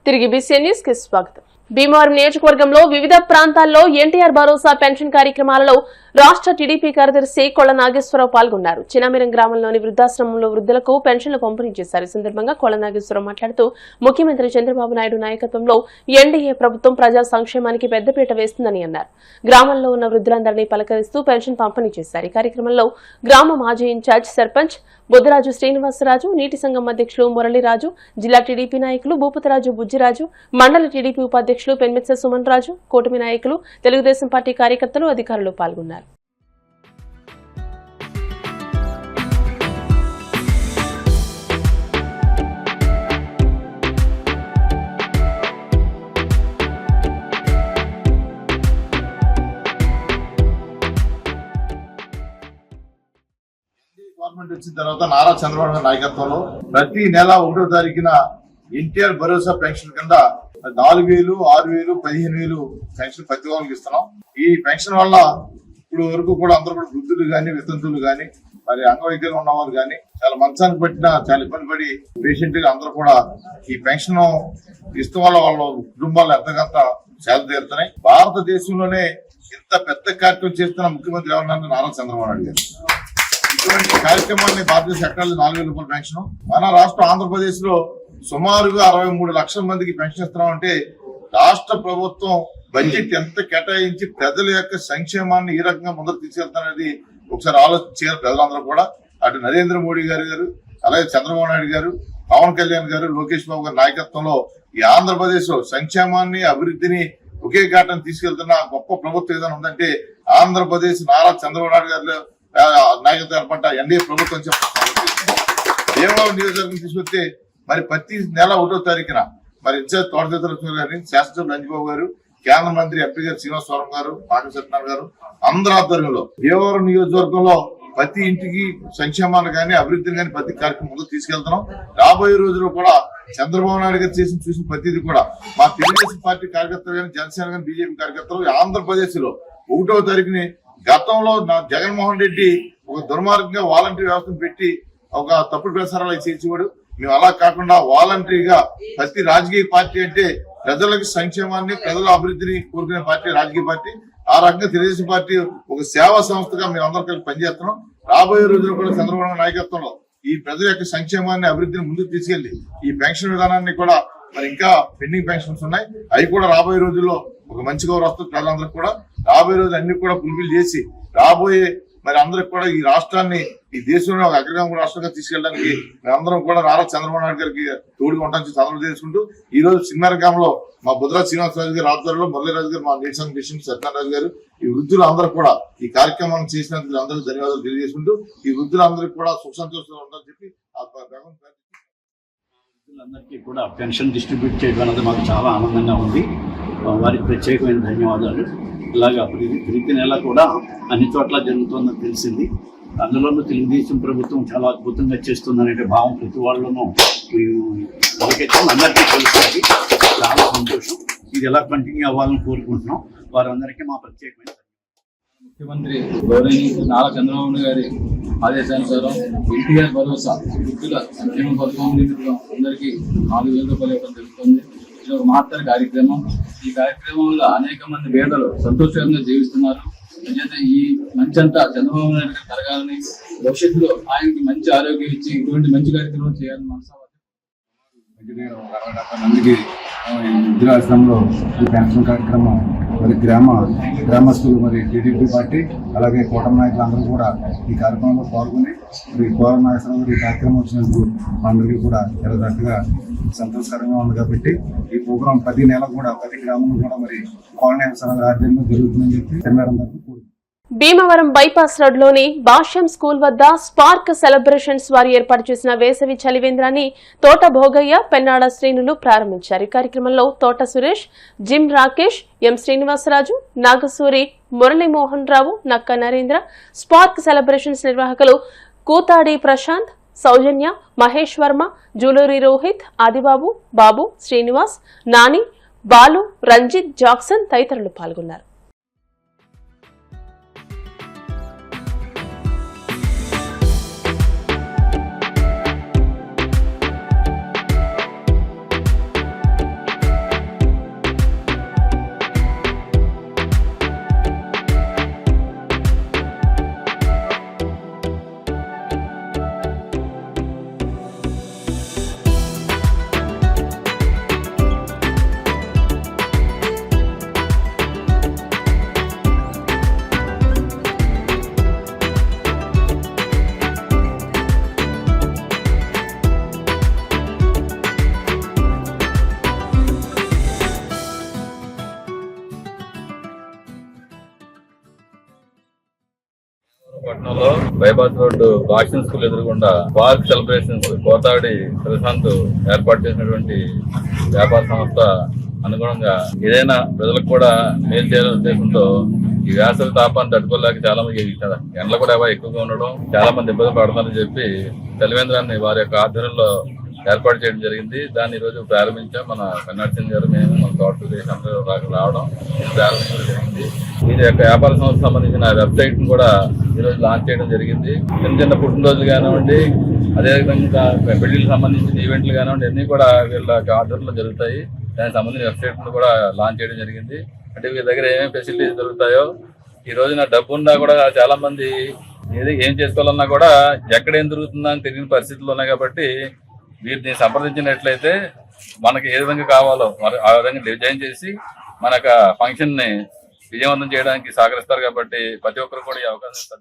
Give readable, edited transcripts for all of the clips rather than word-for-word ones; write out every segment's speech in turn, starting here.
తిరిగి BCN news కి స్వాగతం. భీమవరం నియోజకవర్గంలో వివిధ ప్రాంతాల్లో ఎన్టీఆర్ భరోసా పెన్షన్ కార్యక్రమాలలో రాష్ట్ర టీడీపీ కార్యదర్శి కొళ్ల నాగేశ్వరరావు పాల్గొన్నారు. చినామిరం గ్రామంలోని వృద్ధాశ్రమంలో వృద్ధులకు పెన్షన్లు పంపిణీ చేశారు. ఈ సందర్భంగా కొళ్ల నాగేశ్వరరావు మాట్లాడుతూ ముఖ్యమంత్రి చంద్రబాబు నాయుడు నాయకత్వంలో ఎన్డీఏ ప్రభుత్వం ప్రజా సంక్షేమానికి పెద్దపీట వేస్తుందని అన్నారు. గ్రామంలో ఉన్న వృద్ధులందరినీ పలకరిస్తూ పెన్షన్ పంపిణీ చేశారు. ఈ కార్యక్రమంలో గ్రామ మాజీ ఇన్ఛార్జ్ సర్పంచ్ బుద్ధరాజు శ్రీనివాసరాజు, నీటి సంఘం అధ్యక్షులు మురళీరాజు, జిల్లా టీడీపీ నాయకులు భూపతిరాజు బుజ్జిరాజు, మండల టీడీపీ ఉపాధ్యక్షులు పెన్మిత్స సుమన్ రాజు, కూటమి నాయకులు, తెలుగుదేశం పార్టీ కార్యకర్తలు, అధికారులు పాల్గొన్నారు. గవర్నమెంట్ వచ్చిన తర్వాత నారా చంద్రబాబు నాయుడు నాయకత్వంలో ప్రతి నెల 1వ తారీఖున ఎన్టీఆర్ భరోసా పెన్షన్ కింద 4,000, 6,000, 15,000 పెన్షన్ ప్రతి వాళ్ళకి ఇస్తున్నాం. ఈ పెన్షన్ వల్ల ఇప్పుడు వరకు కూడా అందరూ కూడా వృద్ధులు గాని, వితంతువులు గాని, మరి అంగవైకల్యం ఉన్నవారు గాని చాలా మంచానికి పట్టిన చాలా ఇబ్బంది పడి పేషెంట్ గా అందరూ కూడా ఈ పెన్షన్ ఇష్టం వల్ల వాళ్ళ కుటుంబాలు ఎంతకంత సేద తీరుతున్నాయి. భారతదేశంలోనే ఇంత పెద్ద కార్యక్రమం చేస్తున్న ముఖ్యమంత్రి ఎవరన్నా నారా చంద్రబాబు నాయుడు గారు. ఇటువంటి కార్యక్రమాన్ని భారతదేశ ఎకరాలు 4,000 రూపాయల పెన్షన్ మన రాష్ట్రం ఆంధ్రప్రదేశ్ లో సుమారుగా 63 లక్షల మందికి పెన్షన్ ఇస్తున్నామంటే రాష్ట్ర ప్రభుత్వం బడ్జెట్ ఎంత కేటాయించి ప్రజల యొక్క సంక్షేమాన్ని ఈ రకంగా ముందుకు తీసుకెళ్తాననేది ఒకసారి ఆలోచించారు ప్రజలందరూ కూడా. అటు నరేంద్ర మోడీ గారు, అలాగే చంద్రబాబు నాయుడు గారు, పవన్ కళ్యాణ్ గారు, లోకేష్ బాబు గారి నాయకత్వంలో ఈ ఆంధ్రప్రదేశ్ లో సంక్షేమాన్ని, అభివృద్ధిని ఒకే ఘాటను తీసుకెళ్తున్న గొప్ప ప్రభుత్వం ఏదైనా ఉందంటే ఆంధ్రప్రదేశ్ నారా చంద్రబాబు నాయుడు గారు నాయకత్వం ఏర్పడ్డ ఎన్డీఏ ప్రభుత్వం చెప్పారు. భీమవరం నియోజకవర్గం తీసుకొస్తే మరి ప్రతి నెల 1వ తారీఖున మరి ఇన్ఛార్జ్ తోటతీర్థ గారిని, శాసనసభ్యులు రంజిబాబు గారు, కేంద్ర మంత్రి ఎంపీ గారు శ్రీనివాసవరం గారు, పాక సత్యనారాయణ గారు అందరి ఆధ్వర్యంలో భీమవరం నియోజకవర్గంలో ప్రతి ఇంటికి సంక్షేమాన్ని కానీ, అభివృద్ధిని కానీ ప్రతి కార్యక్రమం ముందుకు తీసుకెళ్తున్నాం. రాబోయే రోజుల్లో కూడా చంద్రబాబు నాయుడు గారు చూసిన ప్రతిదీ కూడా మా తెలుగుదేశం పార్టీ కార్యకర్తలు కానీ, జనసేన కానీ, బీజేపీ కార్యకర్తలు ఆంధ్రప్రదేశ్ లో 1వ తారీఖుని గతంలో జగన్మోహన్ రెడ్డి ఒక దుర్మార్గంగా వాలంటీర్ వ్యవస్థను పెట్టి ఒక తప్పుడు ప్రసారాలు చేసేవాడు. మేము అలా కాకుండా వాలంటరీగా ప్రతి రాజకీయ పార్టీ అంటే ప్రజలకు సంక్షేమాన్ని, ప్రజల అభివృద్ధిని కోరుకునే పార్టీ రాజకీయ పార్టీ. ఆ రకంగా తెలుగుదేశం పార్టీ ఒక సేవా సంస్థగా మేము అందరం కలిసి పనిచేస్తున్నాం. రాబోయే రోజుల్లో కూడా చంద్రబాబు నాయకత్వంలో ఈ ప్రజల యొక్క సంక్షేమాన్ని, అభివృద్ధిని ముందుకు తీసుకెళ్లి ఈ పెన్షన్ విధానాన్ని కూడా మరి ఇంకా పెండింగ్ పెన్షన్స్ ఉన్నాయి, అవి కూడా రాబోయే రోజుల్లో ఒక మంచి గౌరవ వస్తుంది. ప్రజలందరూ కూడా రాబోయే రోజులు అన్ని కూడా ఫుల్ఫిల్ చేసి రాబోయే మరి అందరికి కూడా ఈ రాష్ట్రాన్ని ఈ దేశంలో ఒక అగ్రగామి రాష్ట్రంగా తీసుకెళ్ళడానికి మేమందరం కూడా నారా చంద్రబాబు నాయుడు గారికి తోడుగా ఉంటామని చంద్రబాబు చేసుకుంటూ ఈ రోజు చిన్నారగ్రామంలో మా బుద్ధరాజు శ్రీనివాసరాజు గారు ఆధ్వర్యంలో మురళీరాజు గారు, మా నీటి సంఘం ప్రెసిడెంట్ సత్యనారాయణ గారు, ఈ వృద్ధులు అందరూ కూడా ఈ కార్యక్రమాన్ని చేసినందుకు అందరికీ ధన్యవాదాలు తెలియజేసుకుంటూ ఈ వృద్ధులందరికీ కూడా సుఖ సంతోషంగా ఉండాలని చెప్పి అందరికీ కూడా పెన్షన్ డిస్ట్రిబ్యూట్ చేయడం అనేది మాకు చాలా ఆనందంగా ఉంది. వారికి ప్రత్యేకమైన ధన్యవాదాలు. ఇలాగా ప్రతి నెల కూడా అన్ని చోట్ల జరుగుతుందని తెలిసింది. అందులోనూ తెలుగుదేశం ప్రభుత్వం చాలా అద్భుతంగా చేస్తుందనే భావం ప్రతి వాళ్ళను అందరికీ తెలుస్తుంది. చాలా సంతోషం. ఇది ఎలా కంటిన్యూ అవ్వాలని కోరుకుంటున్నాం. వారందరికీ మా ప్రత్యేకమైన ముఖ్యమంత్రి గౌరవనీయులు నారా చంద్రబాబు గారి ఆదేశానుసారం ఎన్టీఆర్ భరోసా వృద్ధుల సంక్షేమ పథకం నిమిత్తం అందరికీ 4,000 రూపాయలు ఇవ్వడం జరుగుతుంది. ఇది ఒక మహత్తర కార్యక్రమం. ఈ కార్యక్రమంలో అనేక మంది పేదలు సంతోషంగా జీవిస్తున్నారు. అయితే ఈ మంచంతా చంద్రబాబు నాయుడు గారు కలగాలని, భవిష్యత్తులో ఆయనకి మంచి ఆరోగ్యం ఇచ్చి ఇటువంటి మంచి కార్యక్రమం చేయాలని మనసారి మందికి వృద్ధాశ్రమంలో ఈ పెన్షన్ కార్యక్రమం మరి గ్రామస్తులు, మరి టీడీపీ పార్టీ, అలాగే కూటమి నాయకులు అందరూ కూడా ఈ కార్యక్రమంలో పాల్గొని మరి కోరం నాగేశ్వరరావు గారు ఈ కార్యక్రమం వచ్చినందుకు అందరికీ కూడా చాలా చక్కగా సంతోషకరంగా ఉంది. కాబట్టి ఈ ప్రోగ్రాం ప్రతి నెల కూడా ప్రతి గ్రామంలో కూడా మరి కోరం ఆధ్వర్యంలో జరుగుతుందని చెప్పి అందరికీ భీమవరం బైపాస్ రోడ్లోని భాష్యం స్కూల్ వద్ద స్పార్క్ సెలబ్రేషన్స్ వారు ఏర్పాటు చేసిన వేసవి చలివేంద్రాన్ని తోట భోగయ్య, పెన్నాడ శ్రేణులు ప్రారంభించారు. ఈ కార్యక్రమంలో తోట సురేష్, జిమ్ రాకేష్, ఎం శ్రీనివాసరాజు, నాగసూరి, మురళీమోహన్ రావు, నక్క నరేంద్ర, స్పార్క్ సెలబ్రేషన్స్ నిర్వాహకులు కూతాడి ప్రశాంత్, సౌజన్య, మహేష్ వర్మ, జూలూరి రోహిత్, ఆదిబాబు, బాబు, శ్రీనివాస్, నాని, బాలు, రంజిత్, జాక్సన్ తదితరులు పాల్గొన్నారు. బైపాస్ రోడ్డు బాక్సింగ్ స్కూల్ ఎదురుగుండా పార్క్ సెలబ్రేషన్స్ కోతాడి ప్రశాంత్ ఏర్పాటు చేసినటువంటి వ్యాపార సంస్థ అనుగుణంగా ఏదైనా ప్రజలకు కూడా మేలు చేయాలనే ఉద్దేశంతో ఈ వేసవి తాపాన్ని తట్టుకోలేక చాలా మంది ఎండలు కూడా ఎక్కువగా ఉండడం చాలా మంది ఇబ్బంది పడతారని చెప్పి చలివేంద్రాన్ని వారి యొక్క ఆధ్వర్యంలో ఏర్పాటు చేయడం జరిగింది. దాన్ని ఈ రోజు ప్రారంభించాం. మన కన్నడ గారు మేము మన తోట ప్రదేశ్ అందరూ రావడం ప్రారంభించడం జరిగింది. వీరి యొక్క వ్యాపార సంస్థ సంబంధించిన వెబ్సైట్ ను కూడా ఈ రోజు లాంచ్ చేయడం జరిగింది. చిన్న చిన్న పుట్టినరోజులు కానివ్వండి, అదేవిధంగా పెళ్లికి సంబంధించిన ఈవెంట్లు కానివ్వండి, అన్ని కూడా వీళ్ళ ఆధ్వర్యంలో జరుగుతాయి. దానికి సంబంధించిన వెబ్సైట్ ను కూడా లాంచ్ చేయడం జరిగింది. అంటే వీళ్ళ దగ్గర ఏమేమి ఫెసిలిటీస్ దొరుకుతాయో, ఈ రోజున డబ్బు ఉన్నా కూడా చాలా మంది ఏం చేసుకోవాలన్నా కూడా ఎక్కడ ఏం దొరుకుతుందా అని తెలియని పరిస్థితులు ఉన్నాయి. కాబట్టి వీరిని సంప్రదించినట్లయితే మనకి ఏ విధంగా కావాలో మరి ఆ విధంగా డిజైన్ చేసి మన ఫంక్షన్ ని విజయవంతం చేయడానికి సహకరిస్తారు. కాబట్టి ప్రతి ఒక్కరు కూడా ఈ అవకాశం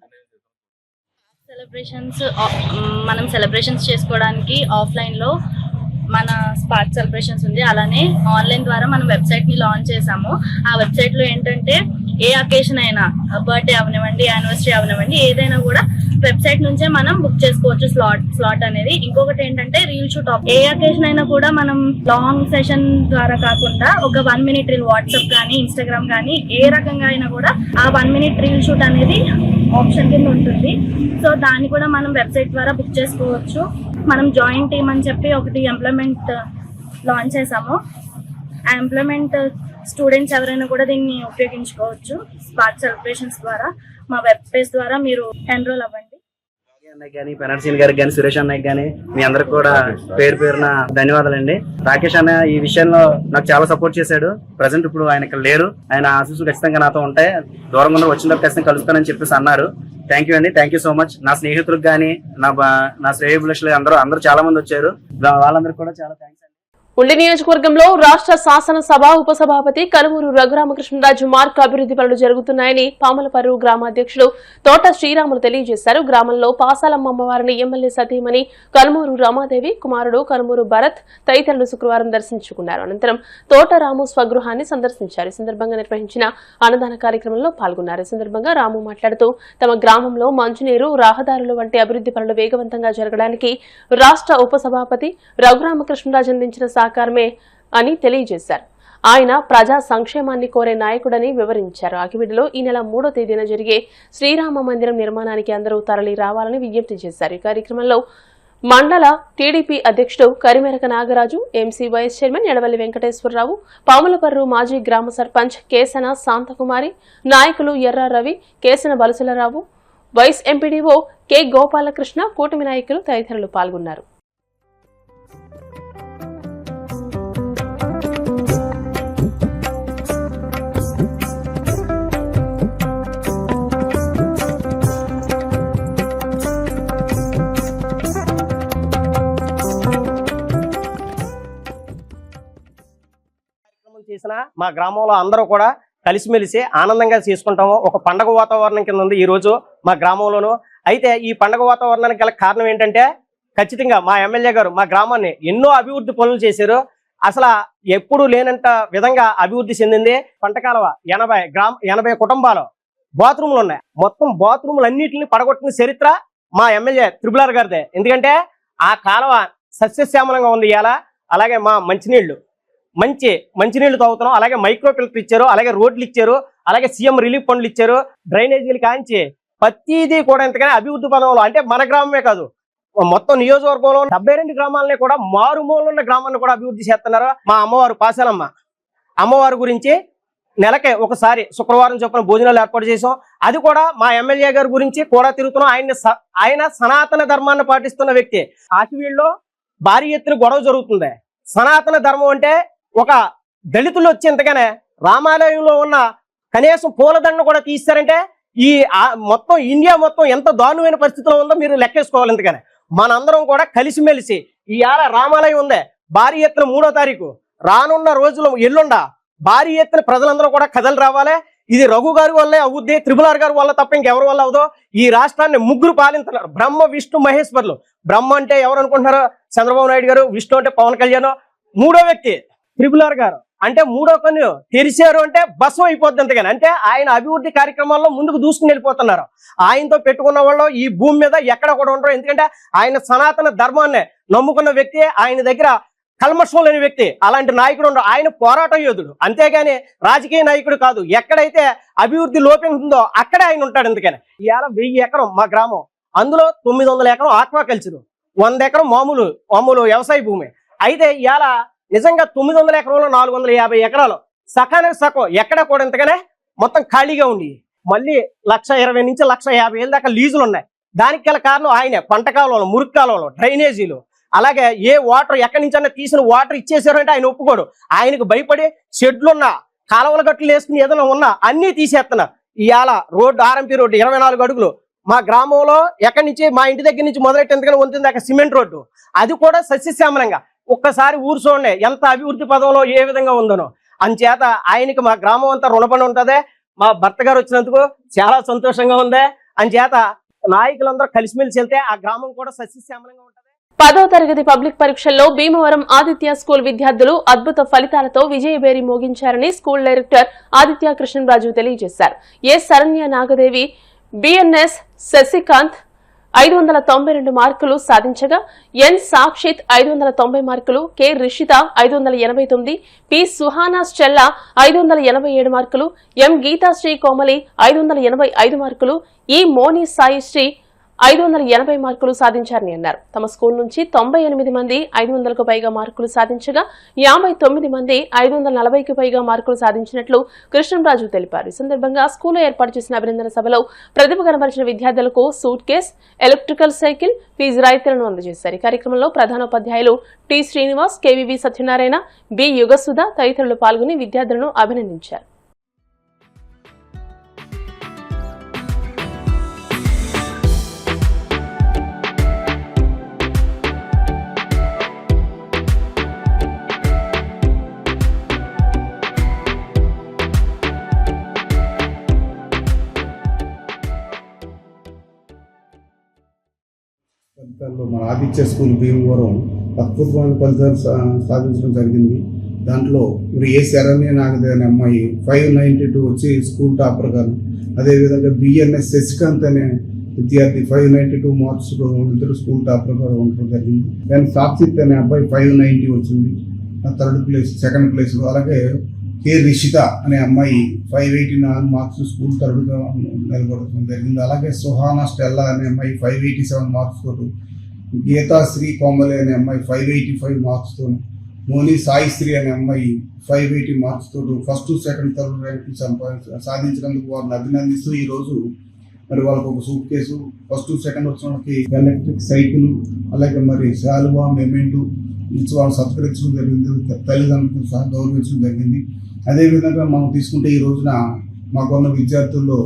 మనం సెలబ్రేషన్స్ చేసుకోవడానికి ఆఫ్లైన్ లో మన స్పార్క్ సెలబ్రేషన్స్ ఉంది. అలానే ఆన్లైన్ ద్వారా మనం వెబ్సైట్ ని లాంచ్ చేసాము. ఆ వెబ్సైట్ లో ఏంటంటే ఏ అకేషన్ అయినా, బర్త్డే అవనివ్వండి, యానివర్సరీ అవనివ్వండి, ఏదైనా కూడా వెబ్సైట్ నుంచే మనం బుక్ చేసుకోవచ్చు స్లాట్ అనేది. ఇంకొకటి ఏంటంటే రీల్ షూట్ ఏ అకేషన్ అయినా కూడా మనం లాంగ్ సెషన్ ద్వారా కాకుండా ఒక 1 minute రీల్ వాట్సాప్ కానీ ఇన్స్టాగ్రామ్ కానీ ఏ రకంగా అయినా కూడా ఆ 1 minute రీల్ షూట్ అనేది ఆప్షన్ కింద ఉంటుంది. సో దాన్ని కూడా మనం వెబ్సైట్ ద్వారా బుక్ చేసుకోవచ్చు. మనం జాయింట్ టీమ్ అని చెప్పి ఒకటి ఎంప్లాయ్మెంట్ లాంచ్ చేసాము. ఆ ఎంప్లాయ్మెంట్ స్టూడెంట్స్ ఎవరైనా కూడా దీన్ని ఉపయోగించుకోవచ్చు. స్పార్క్ సెలబ్రేషన్స్ ద్వారా మా వెబ్ పేజ్ ద్వారా మీరు ఎన్రోల్ అవ్వండి. కానీ పెనర్సీన్ గారికి కానీ సురేష్ అన్నయ్యకి కానీ మీ అందరికి కూడా పేరు పేరున ధన్యవాదాలండి. రాకేష్ అన్న ఈ విషయంలో నాకు చాలా సపోర్ట్ చేశాడు. ప్రజెంట్ ఇప్పుడు ఆయన ఇక్కడ లేరు. ఆయన ఆశీస్సులు ఖచ్చితంగా నాతో ఉంటాయి. దూరంగా ఉన్న వచ్చినప్పుడు ఖచ్చితంగా కలుస్తానని చెప్పేసి అన్నారు. థ్యాంక్ యూ అండి, థ్యాంక్ యూ సో మచ్. నా స్నేహితులకు కానీ నా శ్రేయోభిలాషులు అందరూ చాలా మంది వచ్చారు. వాళ్ళందరికీ కూడా చాలా థ్యాంక్స్. ఉండి నియోజకవర్గంలో రాష్ట్ర శాసనసభ ఉపసభాపతి కనుమూరు రఘురామకృష్ణరాజు మార్క్ అభివృద్ధి పనులు జరుగుతున్నాయని పామలపర్రు గ్రామాధ్యక్షుడు తోట శ్రీరాములు తెలియజేశారు. గ్రామంలో పాసాలమ్మ అమ్మవారిని ఎమ్మెల్యే సతీమణి కనుమూరు రమాదేవి, కుమారుడు కనుమూరు భరత్ తదితరులు శుక్రవారం దర్శించుకున్నారు. అనంతరం తోటరాము స్వగృహాన్ని సందర్శించారు. ఈ సందర్భంగా నిర్వహించిన అన్నదాన కార్యక్రమంలో పాల్గొన్నారు. ఈ సందర్భంగా రాము మాట్లాడుతూ తమ గ్రామంలో మంచినీరు, రహదారులు వంటి అభివృద్ధి పనులు వేగవంతంగా జరగడానికి రాష్ట్ర ఉపసభాపతి రఘురామకృష్ణరాజు అందించిన సహకారమే అని తెలియజేశారు. ఆయన ప్రజా సంక్షేమాన్ని కోరే నాయకుడని వివరించారు. అకివిడిలో ఈ నెల 3వ తేదీన జరిగే శ్రీరామ మందిరం నిర్మాణానికి అందరూ తరలి రావాలని విజ్ఞప్తి చేశారు. ఈ కార్యక్రమంలో మండల టీడీపీ అధ్యక్షుడు Karimeraka Nagaraju, MC vice chairman Edavalli Venkateswararao, Pamulaparru మాజీ గ్రామ సర్పంచ్ కేసన శాంతకుమారి, నాయకులు Erra Ravi, Kesana Balasularao, vice MPDO K Gopalakrishna, కూటమి నాయకులు తదితరులు పాల్గొన్నారు. చేసిన మా గ్రామంలో అందరూ కూడా కలిసిమెలిసి ఆనందంగా చేసుకుంటాము. ఒక పండగ వాతావరణం కింద ఉంది ఈ రోజు మా గ్రామంలోనూ. అయితే ఈ పండగ వాతావరణానికి గల కారణం ఏంటంటే ఖచ్చితంగా మా ఎమ్మెల్యే గారు మా గ్రామాన్ని ఎన్నో అభివృద్ధి పనులు చేశారు. అసలు ఎప్పుడు లేనంత విధంగా అభివృద్ధి చెందింది. పంటకాలవ 80 కుటుంబాలు బాత్రూములు ఉన్నాయి. మొత్తం బాత్రూములు అన్నింటినీ పడగొట్టిన చరిత్ర మా ఎమ్మెల్యే త్రిపులార్ గారిదే. ఎందుకంటే ఆ కాలువ సస్యశ్యామలంగా ఉంది ఇవాళ. అలాగే మా మంచినీళ్లు తాగుతున్నాం. అలాగే మైక్రో ఫిల్టర్ ఇచ్చారు, అలాగే రోడ్లు ఇచ్చారు, అలాగే సీఎం రిలీఫ్ ఫండ్లు ఇచ్చారు, డ్రైనేజీలు కాంచి ప్రతిదీ కూడా ఎంతగానే అభివృద్ధి పదంలో. అంటే మన గ్రామమే కాదు, మొత్తం నియోజకవర్గంలో 72 గ్రామాలని కూడా మారుమూల ఉన్న గ్రామాన్ని కూడా అభివృద్ధి చేస్తున్నారు. మా అమ్మవారు పాసాలమ్మ అమ్మవారి గురించి నెలకే ఒకసారి శుక్రవారం చొప్పున భోజనాలు ఏర్పాటు చేసాం. అది కూడా మా ఎమ్మెల్యే గారి గురించి కూడా తిరుగుతున్నాం. ఆయన సనాతన ధర్మాన్ని పాటిస్తున్న వ్యక్తి. ఆకివీళ్ళలో భారీ ఎత్తున గొడవ జరుగుతుంది. సనాతన ధర్మం అంటే ఒక దళితులు వచ్చి ఎంతగానే రామాలయంలో ఉన్న కనీసం పూలదండను కూడా తీస్తారంటే ఈ మొత్తం ఇండియా మొత్తం ఎంత దారుణమైన పరిస్థితిలో ఉందో మీరు లెక్కేసుకోవాలి. ఎందుకనే మనందరం కూడా కలిసిమెలిసి ఇవాళ రామాలయం ఉంది, భారీ ఎత్తున 3వ తారీఖు రానున్న రోజులు ఎల్లుండ భారీ ఎత్తున ప్రజలందరూ కూడా కథలు రావాలి. ఇది రఘు గారి వల్లే అవుద్ది, త్రిపులార్ గారి వల్ల తప్ప ఇంకెవరి వల్ల అవుదో. ఈ రాష్ట్రాన్ని 3 పాలిస్తున్నారు, బ్రహ్మ విష్ణు మహేశ్వర్లు. బ్రహ్మ అంటే ఎవరు అనుకుంటున్నారు? చంద్రబాబు నాయుడు గారు. విష్ణు అంటే పవన్ కళ్యాణ్. 3వ వ్యక్తి త్రిపులార్ గారు. అంటే మూడో కన్ను తెరిచారు అంటే భస్మం అయిపోద్ది అంతగాని. అంటే ఆయన అభివృద్ధి కార్యక్రమాల్లో ముందుకు దూసుకుని వెళ్ళిపోతున్నారు. ఆయనతో పెట్టుకున్న వాళ్ళు ఈ భూమి మీద ఎక్కడ కూడా ఉండరు. ఎందుకంటే ఆయన సనాతన ధర్మాన్ని నమ్ముకున్న వ్యక్తి, ఆయన దగ్గర కల్మషం లేని వ్యక్తి. అలాంటి నాయకుడు ఉండరు. ఆయన పోరాట యోధుడు, అంతేగాని రాజకీయ నాయకుడు కాదు. ఎక్కడైతే అభివృద్ధి లోపించిందో అక్కడే ఆయన ఉంటాడు. అందుకని ఇవాళ 1000 ఎకరం మా గ్రామం, అందులో 900 ఎకరం ఆక్వాకల్చర్, 100 ఎకరం మామూలు వ్యవసాయ భూమి. అయితే ఇవాళ నిజంగా 900 ఎకరంలో 450 ఎకరాలు సకానికి సగం ఎక్కడ కూడా ఇంతగానే మొత్తం ఖాళీగా ఉండి, మళ్ళీ 1,20,000 నుంచి 1,50,000 దాకా లీజులు ఉన్నాయి. దానికి గల కారణం ఆయనే. పంట కాలంలో, మురుగు కాలంలో, డ్రైనేజీలు, అలాగే ఏ వాటర్ ఎక్కడి నుంచి అన్నా తీసిన వాటర్ ఇచ్చేసారు అంటే ఆయన ఒప్పుకోడు. ఆయనకు భయపడి షెడ్లున్నా, కాలువల గట్లు వేసుకుని ఏదైనా ఉన్నా అన్నీ తీసేస్తున్నారు. ఇవాళ రోడ్డు, ఆర్ఎంపీ రోడ్డు 24 అడుగులు మా గ్రామంలో ఎక్కడి నుంచి, మా ఇంటి దగ్గర నుంచి మొదలెట్టి ఎంతగానో ఉంటుంది అక్కడ సిమెంట్ రోడ్డు, అది కూడా సస్యశ్యామలంగా. ఒక్కసారి ఊరు చూడండి ఎంత అభివృద్ధి పదంలో ఏ విధంగా ఉందనో. అంచేత ఆయనకి మా గ్రామం అంతా రుణపడి ఉంటదే. మా భర్త గారు వచ్చినందుకు చాలా సంతోషంగా ఉంది. అంచేత నాయకులందరూ కలిసిమెలిసి వెళ్తే ఆ గ్రామం కూడా సస్యశ్యామలంగా ఉంటది. 10వ తరగతి పబ్లిక్ పరీక్షల్లో భీమవరం ఆదిత్య స్కూల్ విద్యార్థులు అద్భుత ఫలితాలతో విజయభేరి మోగించారని స్కూల్ డైరెక్టర్ ఆదిత్య కృష్ణరాజు తెలియజేశారు. A Saranya Nagadevi, BNS Sasikanth 592 marks సాధించగా, N Sakshith 590 marks, K Rishitha 589, P Suhana Stella 587 marks, ఎం గీతాశ్రీ కోమలి 585 మార్కులు, ఈ మోని సాయిశ్రీ 580 మార్కులు సాధించారని అన్నారు. తమ స్కూల్ నుంచి 98 మంది 500కు పైగా మార్కులు సాధించగా, 59 మంది 540కి పైగా మార్కులు సాధించినట్లు కృష్ణరాజు తెలిపారు. ఈ సందర్భంగా స్కూల్లో ఏర్పాటు చేసిన అభినందన సభలో ప్రతిభ కనబరిచిన విద్యార్థులకు suitcase, electrical cycle, fees రాయితీలను అందజేశారు. ఈ కార్యక్రమంలో ప్రధానోపాధ్యాయులు T Srinivas, KVV Satyanarayana, B Yugasudha తదితరులు పాల్గొని విద్యార్థులను అభినందించారు. మన ఆదిత్య స్కూల్ భీమవరం అద్భుతమైన ఫలితాలు సాధించడం జరిగింది. దాంట్లో మరి ఏ శరణ్య నాగదే అనే అమ్మాయి 592 వచ్చి స్కూల్ టాపర్ గాను, అదేవిధంగా బిఎన్ఎస్ శశికాంత్ అనే విద్యార్థి 592 మార్క్స్లో ఇద్దరు స్కూల్ టాపర్ గా ఉండడం జరిగింది. దాని సాక్షిత్ అనే అబ్బాయి 590 వచ్చింది, 3rd ప్లేస్, 2nd ప్లేస్లో. అలాగే కె రిషిత అనే అమ్మాయి 584 మార్క్స్ స్కూల్ 3rdగా నిలబడటం జరిగింది. అలాగే సుహానా స్టెల్లా అనే అమ్మాయి 587 మార్క్స్ తోటి, గీతాశ్రీ కోమలి అనే అమ్మాయి 585 మార్క్స్ తో, మోని సాయిశ్రీ అనే అమ్మాయి 580 మార్క్స్ తోటి 1st, 2nd, 3rd ర్యాంకులు సాధించినందుకు వారిని అభినందిస్తూ ఈరోజు మరి వాళ్ళకు ఒక సూట్ కేసు, 1st, 2nd వచ్చిన వాళ్ళకి ఎలక్ట్రిక్ సైకిల్, అలాగే మరి శాలువా, మెమెంటు ఇచ్చి వాళ్ళు సత్కరించడం జరిగింది. తల్లిదండ్రులకు సహా గౌరవించడం జరిగింది. అదేవిధంగా మనం తీసుకుంటే ఈ రోజున మాకున్న విద్యార్థుల్లో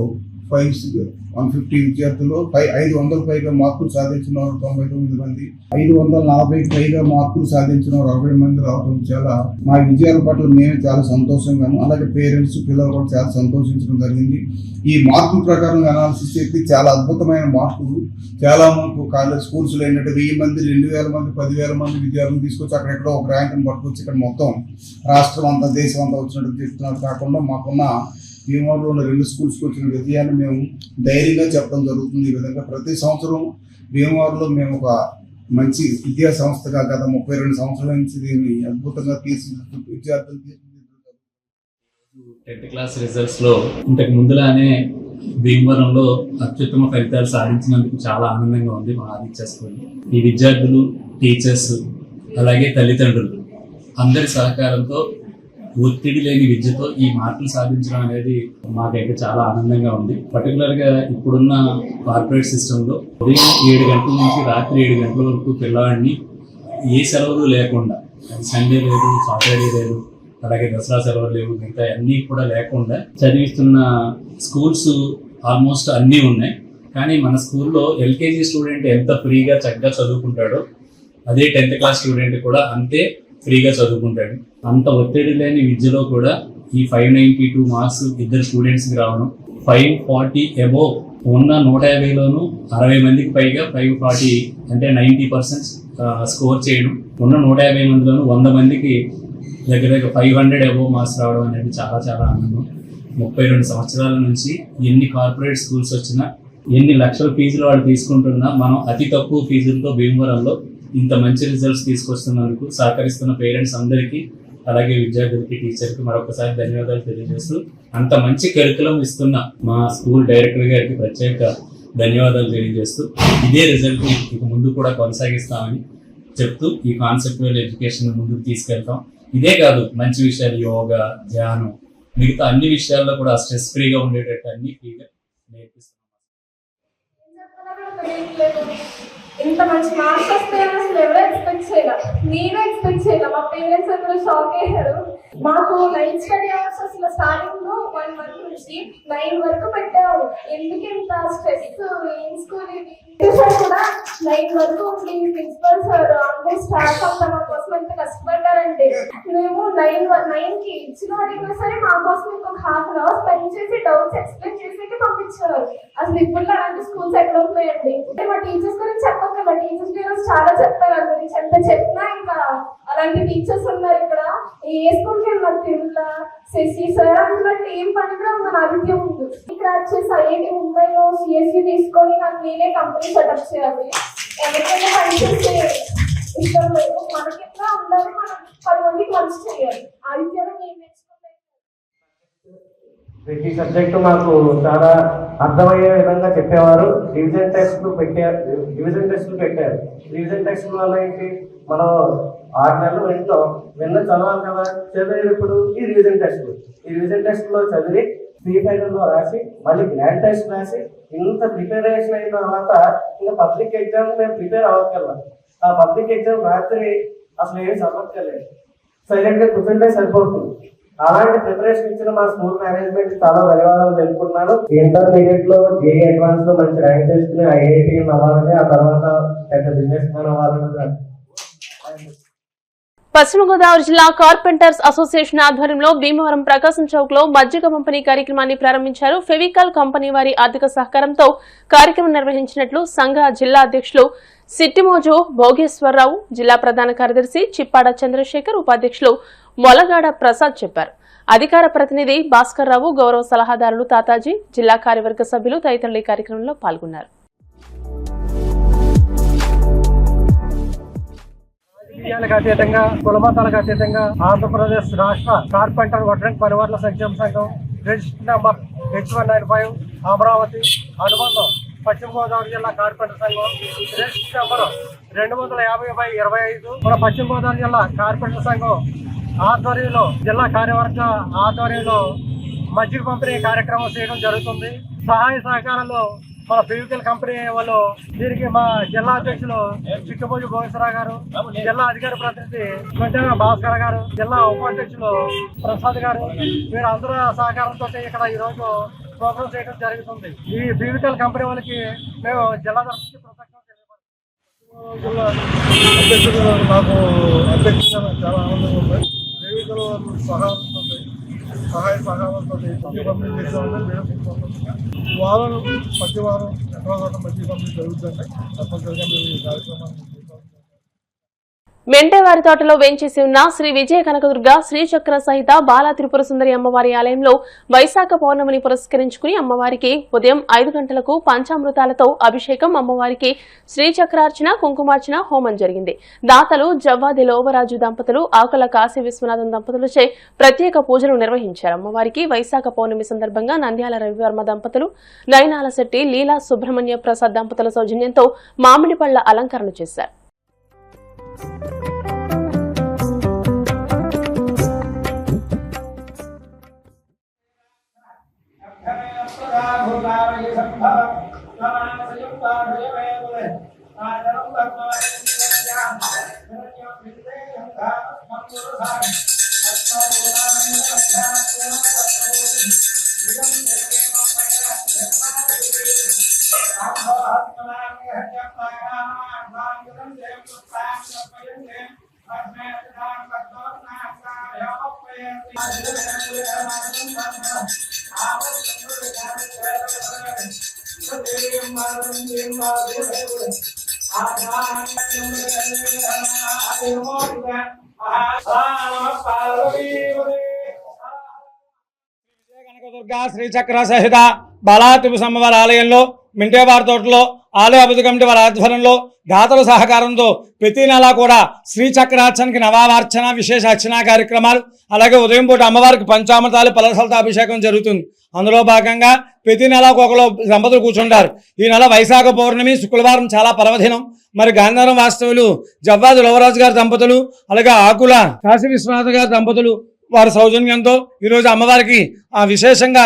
150 విద్యార్థుల్లో 500 పైగా మార్కులు సాధించిన వారు 99 మంది, 540 పైగా మార్కులు సాధించిన వారు 60 మంది రావడం చాలా మా విజయాల పట్ల మేము చాలా సంతోషంగాను, అలాగే పేరెంట్స్, పిల్లలు కూడా చాలా సంతోషించడం జరిగింది. ఈ మార్కుల ప్రకారం అనాలిసిస్ చేస్తే చాలా అద్భుతమైన మార్కులు. చాలా మనకు కాలేజ్ స్కూల్స్లో ఏంటంటే 1000 మంది, 2000 మంది, 10,000 మంది విద్యార్థులు తీసుకొచ్చి అక్కడెక్కడో ఒక ర్యాంకుని పట్టుకొచ్చి ఇక్కడ మొత్తం రాష్ట్రం అంతా, దేశం అంతా వచ్చినట్టు చెప్తున్నారు. కాకుండా మాకున్న భీమవరంలో ఉన్న 2 స్కూల్స్కి వచ్చిన విజయాన్ని మేము ధైర్యంగా చెప్పడం జరుగుతుంది. ఈ విధంగా ప్రతి సంవత్సరం భీమవరంలో మేము ఒక మంచి విద్యా సంస్థగా గత 32 సంవత్సరాల నుంచి దీన్ని అద్భుతంగా తీర్చిదిద్దుతూ విద్యార్థులు 10th క్లాస్ రిజల్ట్స్ లో ఇంతకు ముందులానే భీమవరంలో అత్యుత్తమ ఫలితాలు సాధించినందుకు చాలా ఆనందంగా ఉంది మా ఆదిత్య స్కూల్. ఈ విద్యార్థులు, టీచర్స్, అలాగే తల్లిదండ్రులు అందరి సహకారంతో ఒత్తిడి లేని విద్యతో ఈ మార్కులు సాధించడం అనేది మాకైతే చాలా ఆనందంగా ఉంది. పర్టికులర్ గా ఇప్పుడున్న కార్పొరేట్ సిస్టంలో ఉదయం 7 గంటల నుంచి రాత్రి 7 గంటల వరకు పిల్లవాడిని ఏ సెలవులు లేకుండా, సండే లేదు, సాటర్డే లేదు, అలాగే దసరా సెలవులు లేవు, మిగతా అన్నీ కూడా లేకుండా చదివిస్తున్న స్కూల్స్ ఆల్మోస్ట్ అన్నీ ఉన్నాయి. కానీ మన స్కూల్లో ఎల్కేజీ స్టూడెంట్ ఎంత ఫ్రీగా చక్కగా చదువుకుంటాడో అదే 10th క్లాస్ స్టూడెంట్ కూడా అంతే ఫ్రీగా చదువుకుంటాడు. అంత ఒత్తిడి లేని విద్యలో కూడా ఈ 592 మార్క్స్ ఇద్దరు స్టూడెంట్స్కి రావడం, 540 అబోవ్ ఉన్న 150లోనూ 60 మందికి పైగా 540 అంటే 90% స్కోర్ చేయడం, ఉన్న 150 మందిలోనూ 100 మందికి దగ్గర దగ్గర 500 అబోవ్ మార్క్స్ రావడం అనేది చాలా చాలా ఆనందం. 32 సంవత్సరాల నుంచి ఎన్ని కార్పొరేట్ స్కూల్స్ వచ్చినా, ఎన్ని లక్షల ఫీజులు వాళ్ళు తీసుకుంటున్నా, మనం అతి తక్కువ ఫీజులతో భీమవరంలో ఇంత మంచి రిజల్ట్స్ తీసుకొస్తున్నందుకు సహకరిస్తున్న పేరెంట్స్ అందరికీ, అలాగే విద్యార్థులకి, టీచర్కి మరొకసారి ధన్యవాదాలు తెలియజేస్తూ, అంత మంచి కరికులం ఇస్తున్న మా స్కూల్ డైరెక్టర్ గారికి ప్రత్యేక ధన్యవాదాలు తెలియజేస్తూ, ఇదే రిజల్ట్ ఇక ముందు కూడా కొనసాగిస్తామని చెప్తూ ఈ కాన్సెప్చువల్ ఎడ్యుకేషన్ ముందుకు తీసుకెళ్తాం. ఇదే కాదు, మంచి విషయాలు, యోగా, ధ్యానం, మిగతా అన్ని విషయాల్లో కూడా స్ట్రెస్ ఫ్రీగా ఉండేటట్టు అన్ని ఫ్రీగా నేర్పిస్తాం. ఇంత మంచి మార్క్స్ వస్తాయని అసలు ఎవరు ఎక్స్పెక్ట్ చేయాలి, నేను ఎక్స్పెక్ట్ చేయాలి. మా పేరెంట్స్ అందరూ షాక్ అయ్యారు. మాకు నైట్ స్టడీ అవర్స్ అసలు స్టార్టింగ్ లో 1 month నుంచి 9 వరకు పెట్టాము. ఎందుకు ఇంత స్ట్రెస్, ఏం స్కూల్ ఇది కూడా 9 వరకు ఉంది. ప్రిన్సిపల్ సార్ అంటే స్టాఫ్ అంతా మా కోసం ఎంత కష్టపడ్డారంటే, మేము 9కి ఇచ్చిన అడిగినా సరే మా కోసం ఇంకొక ½ an hour స్పెండ్ చేసి డౌట్స్ ఎక్స్ప్లెయిన్ చేసి పంపించారు. అసలు ఇప్పుడు అలాంటి స్కూల్స్ ఎక్కడ ఉన్నాయండి? మా టీచర్స్ గురించి చెప్పక, మా టీచర్స్ గురించి చాలా చెప్తారు. అది గురించి ఎంత చెప్పినా ఇంకా అలాంటి టీచర్స్ ఉన్నారు ఇక్కడ. ఏ స్కూల్కి వెళ్ళినారు, తిరుమల శశి సార్ అంటున్నట్టు ఏం పని కూడా మన ఆరోగ్యం ఉంది. ఇక్కడ వచ్చేసి ఐఐటి ముంబైలో సిఎస్సి తీసుకొని నాకు నేనే కంపెనీ సెటప్ చేయాలి. ఎవరికైనా పని చేస్తే ఇష్టం లేదు. మనకి ఎట్లా ఉండాలి, మనం 10 మందికి మంచి చేయాలి. ఆ విద్యలో నేను నేర్చుకోలేదు. ప్రతి సబ్జెక్టు మాకు చాలా అర్థమయ్యే విధంగా చెప్పేవారు. డివిజన్ టెస్టులు పెట్టారు. డివిజన్ టెస్టుల వల్ల ఏంటి, మనం 6 నెలలు ఇంట్లో చదవాలి కదా, చదివేటప్పుడు ఈ రివిజన్ టెస్టులో చదివి ప్రీ ఫైనల్లో రాసి మళ్ళీ గ్రాండ్ టెస్ట్ రాసి ఇంత ప్రిపరేషన్ అయిన తర్వాత ఇంకా పబ్లిక్ ఎగ్జామ్ మేము ప్రిపేర్ అవ్వగలం. ఆ పబ్లిక్ ఎగ్జామ్ రాత్రి అసలు ఏమి చదవక్కర్లేదు, సైలెంట్గా కూర్చుంటే సరిపోతుంది. అలాంటి ప్రిపరేషన్ ఇచ్చిన మా స్కూల్ మేనేజ్మెంట్ చాలా ధన్యవాదాలు తెలుపుకుంటున్నాను. ఇంటర్మీడియట్ లో జేఈ అడ్వాన్స్ లో మంచి ర్యాంక్ చేసుకుని ఐఐటి అవ్వాలని, ఆ తర్వాత పెద్ద బిజినెస్ మ్యాన్ అవ్వాలని. పశ్చిమ గోదావరి జిల్లా కార్పెంటర్స్ అసోసియేషన్ ఆధ్వర్యంలో భీమవరం ప్రకాశం చౌక్ లో మజ్జిగ పంపిణీ కార్యక్రమాన్ని ప్రారంభించారు. ఫెవికాల్ కంపెనీ వారి ఆర్థిక సహకారంతో కార్యక్రమం నిర్వహించినట్లు సంఘ జిల్లా అధ్యక్షులు సిట్టిమోజు భోగేశ్వరరావు, జిల్లా ప్రధాన కార్యదర్శి చిప్పాడ చంద్రశేఖర్, ఉపాధ్యక్షులు మొలగాడ ప్రసాద్ చెప్పారు. అధికార ప్రతినిధి భాస్కర్ రావు, గౌరవ సలహాదారులు తాతాజీ, జిల్లా కార్యవర్గ సభ్యులు తదితరులు ఈ కార్యక్రమంలో పాల్గొన్నారు. రాజకీయాలకు అతీతంగా, కులమతాలకు అతీతంగా ఆంధ్రప్రదేశ్ రాష్ట్ర కార్పెంటర్ వడ్రంగి పరివార్ల సంక్షేమ సంఘం రిజిస్టర్ నంబర్ H195 అమరావతి అనుబంధం పశ్చిమ గోదావరి జిల్లా కార్పెంటర్ సంఘం రిజిస్టర్ నంబర్ 250/25 మన పశ్చిమ గోదావరి జిల్లా కార్పెంటర్ సంఘం ఆధ్వర్యంలో, జిల్లా కార్యవర్గ ఆధ్వర్యంలో మజ్జిగ పంపిణీ కార్యక్రమం చేయడం జరుగుతుంది. సహాయ సహకారంలో మన ఫెవికల్ కంపెనీ వాళ్ళు, దీనికి మా జిల్లా అధ్యక్షులు చిక్కబోజు భోగేశ్వరరావు గారు, జిల్లా అధికార ప్రతినిధి కొంచెం భాస్కర్ గారు, జిల్లా ఉపాధ్యక్షులు ప్రసాద్ గారు, వీరందరూ సహకారంతో ఇక్కడ ఈ రోజు ప్రోగ్రాం చేయడం జరుగుతుంది. ఈ ఫెవికల్ కంపెనీ వాళ్ళకి మేము జిల్లా తరఫున కృతజ్ఞతలు తెలియజేస్తున్నాం. జిల్లా అధ్యక్షులు నాకు అధ్యక్షంగా చాలా ఆనందంగా ఉంది. ఫెవికల్ సహాయ సహకారంతో పంపిణీ చేసేవాళ్ళు వారం ప్రతి వారం ఎక్కడో మంచి పంపిణీ జరుగుతుంది. తప్పనిసరిగా మేము ఈ కార్యక్రమాన్ని మెంటేవారి తోటలో వేంచేసి ఉన్న శ్రీ విజయ కనకదుర్గ శ్రీచక్ర సహిత బాలా త్రిపుర సుందరి అమ్మవారి ఆలయంలో వైశాఖ పౌర్ణమిని పురస్కరించుకుని అమ్మవారికి ఉదయం 5 గంటలకు పంచామృతాలతో అభిషేకం, అమ్మవారికి శ్రీచక్రార్చన, కుంకుమార్చన, హోమం జరిగింది. దాతలు జవ్వాది లోవరాజు దంపతులు, ఆకుల కాశీ విశ్వనాథం దంపతులచే ప్రత్యేక పూజలు నిర్వహించారు. అమ్మవారికి వైశాఖ పౌర్ణమి సందర్భంగా నంద్యాల రవివర్మ దంపతులు, నయనాల శెట్టి, లీలా సుబ్రహ్మణ్య ప్రసాద్ దంపతుల సౌజన్యంతో మామిడి పళ్ల అలంకరణ చేశారు. దుర్గా శ్రీచక్ర సహిత బాలాత్రిపు సమ్మవారి ఆలయంలో మింటేవారి తోటలో ఆలయ అభివృద్ధి కమిటీ వారి ఆధ్వర్యంలో దాతల సహకారంతో ప్రతి నెలా కూడా శ్రీచక్రార్చనకి నవార్చన విశేష అర్చనా కార్యక్రమాలు, అలాగే ఉదయం పూట అమ్మవారికి పంచామృతాలు పలసలతో అభిషేకం జరుగుతుంది. అందులో భాగంగా ప్రతి నెల ఒక్కొక్కరు దంపతులు కూర్చుంటారు. ఈ నెల వైశాఖ పౌర్ణమి శుక్రవారం చాలా పర్వదినం. మరి గాంధారం వాస్తవులు జవ్వాది లోవరాజు గారి దంపతులు, అలాగే ఆకుల కాశీ విశ్వనాథ్ గారి దంపతులు వారి సౌజన్యంతో ఈరోజు అమ్మవారికి విశేషంగా